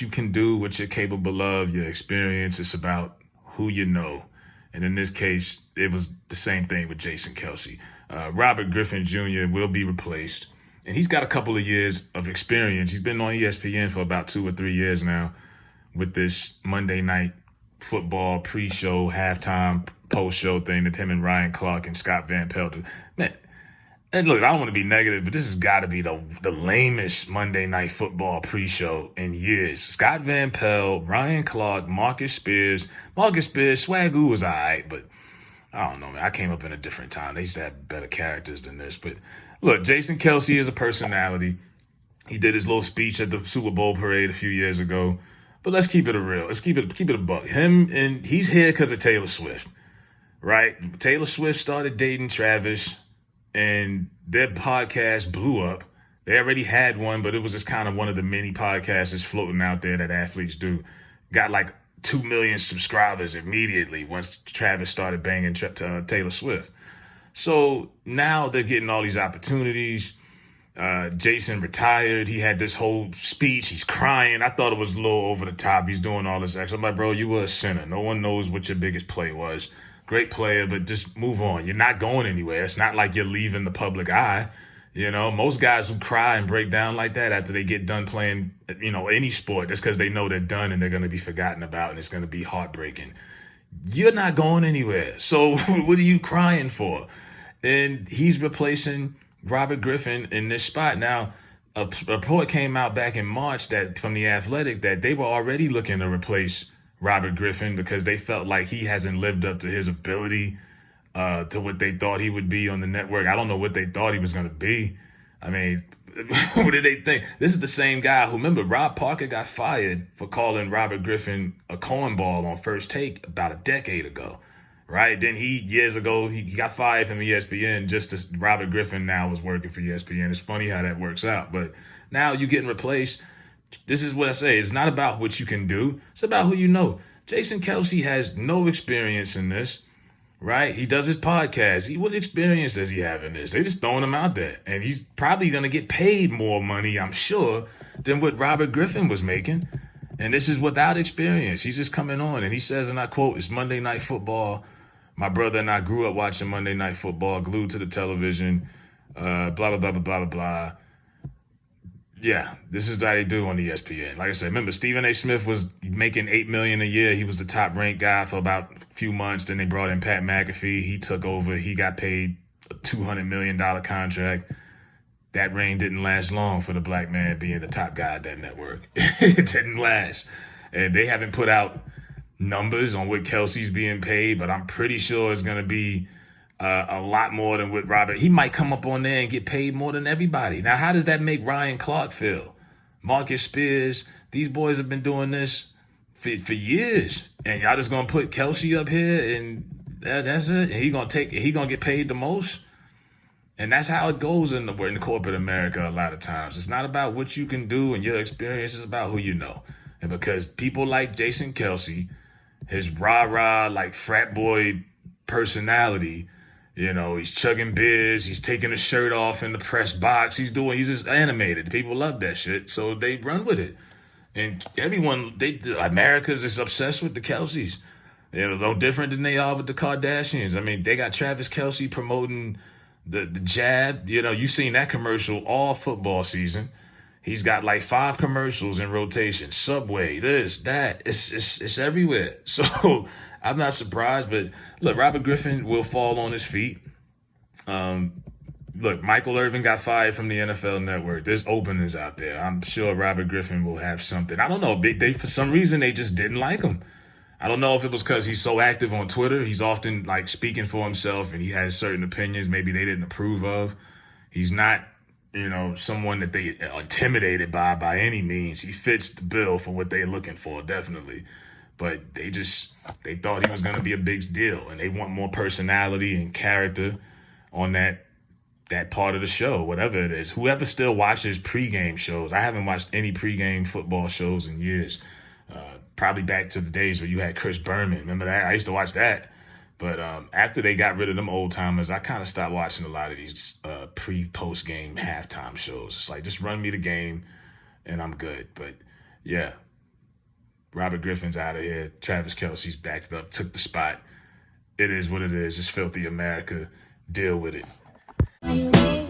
you can do, what you're capable of, your experience. It's about who you know. And in this case, it was the same thing with Jason Kelce. Robert Griffin Jr. will be replaced. And he's got a couple of years of experience. He's been on ESPN for about 2 or 3 years now with this Monday Night Football pre-show, halftime, post-show thing that him and Ryan Clark and Scott Van Pelt do. Man, and look, I don't want to be negative, but this has got to be the lamest Monday Night Football pre-show in years. Scott Van Pelt, Ryan Clark, Marcus Spears. Swagoo was all right, but I don't know, man. I came up in a different time. They used to have better characters than this. But look, Jason Kelce is a personality. He did his little speech at the Super Bowl parade a few years ago. But let's keep it real. Let's keep it a buck. He's here because of Taylor Swift, right? Taylor Swift started dating Travis, and their podcast blew up. They already had one, but it was just kind of one of the many podcasts that's floating out there that athletes do. Got like 2 million subscribers immediately once Travis started banging Taylor Swift. So now they're getting all these opportunities. Jason retired. He had this whole speech. He's crying. I thought it was a little over the top. He's doing all this extra. I'm like, bro, you were a sinner. No one knows what your biggest play was. Great player, but just move on. You're not going anywhere. It's not like you're leaving the public eye. You know, most guys who cry and break down like that after they get done playing, any sport, that's because they know they're done and they're going to be forgotten about and it's going to be heartbreaking. You're not going anywhere. So what are you crying for? And he's replacing Robert Griffin in this spot. Now, a report came out back in March that from The Athletic that they were already looking to replace Robert Griffin because they felt like he hasn't lived up to his ability to what they thought he would be on the network. I don't know what they thought he was going to be. I mean, what did they think? This is the same guy who, remember, Rob Parker got fired for calling Robert Griffin a cornball on First Take about a decade ago, right? Then years ago, he got fired from ESPN just as Robert Griffin now was working for ESPN. It's funny how that works out. But now you're getting replaced. This is what I say. It's not about what you can do. It's about who you know. Jason Kelce has no experience in this. Right? He does his podcast. What experience does he have in this? They just throwing him out there. And he's probably going to get paid more money, I'm sure, than what Robert Griffin was making. And this is without experience. He's just coming on. And he says, and I quote, "It's Monday Night Football. My brother and I grew up watching Monday Night Football, glued to the television, blah, blah, blah, blah, blah, blah, blah." Yeah, this is how they do on ESPN. Like I said, remember, Stephen A. Smith was making $8 million a year. He was the top ranked guy for about a few months. Then they brought in Pat McAfee. He took over. He got paid a $200 million contract. That reign didn't last long for the black man being the top guy at that network. It didn't last. And they haven't put out numbers on what Kelce's being paid, but I'm pretty sure it's going to be a lot more than what Robert. He might come up on there and get paid more than everybody. Now, how does that make Ryan Clark feel? Marcus Spears, these boys have been doing this for years, and y'all just gonna put Kelce up here and that's it. And he gonna get paid the most, and that's how it goes in corporate America. A lot of times, it's not about what you can do and your experience. It's about who you know, and because people like Jason Kelce, his rah-rah like frat boy personality. He's chugging beers. He's taking his shirt off in the press box. He's just animated. People love that shit, so they run with it. And America's just obsessed with the Kelces. No different than they are with the Kardashians. I mean, they got Travis Kelce promoting the jab. You've seen that commercial all football season. He's got like 5 commercials in rotation. Subway, this, that. It's everywhere. So I'm not surprised, but look, Robert Griffin will fall on his feet. Look, Michael Irvin got fired from the NFL Network. There's openings out there. I'm sure Robert Griffin will have something. I don't know. For some reason, they just didn't like him. I don't know if it was because he's so active on Twitter. He's often like speaking for himself and he has certain opinions maybe they didn't approve of. He's not, someone that they are intimidated by any means. He fits the bill for what they're looking for, definitely. But they thought he was going to be a big deal, and they want more personality and character on that part of the show, whatever it is. Whoever still watches pregame shows, I haven't watched any pregame football shows in years. Probably back to the days where you had Chris Berman. Remember that? I used to watch that. But after they got rid of them old timers, I kind of stopped watching a lot of these pre-post game halftime shows. It's like, just run me the game and I'm good. But yeah, Robert Griffin's out of here. Travis Kelce's backed up, took the spot. It is what it is. It's filthy America. Deal with it.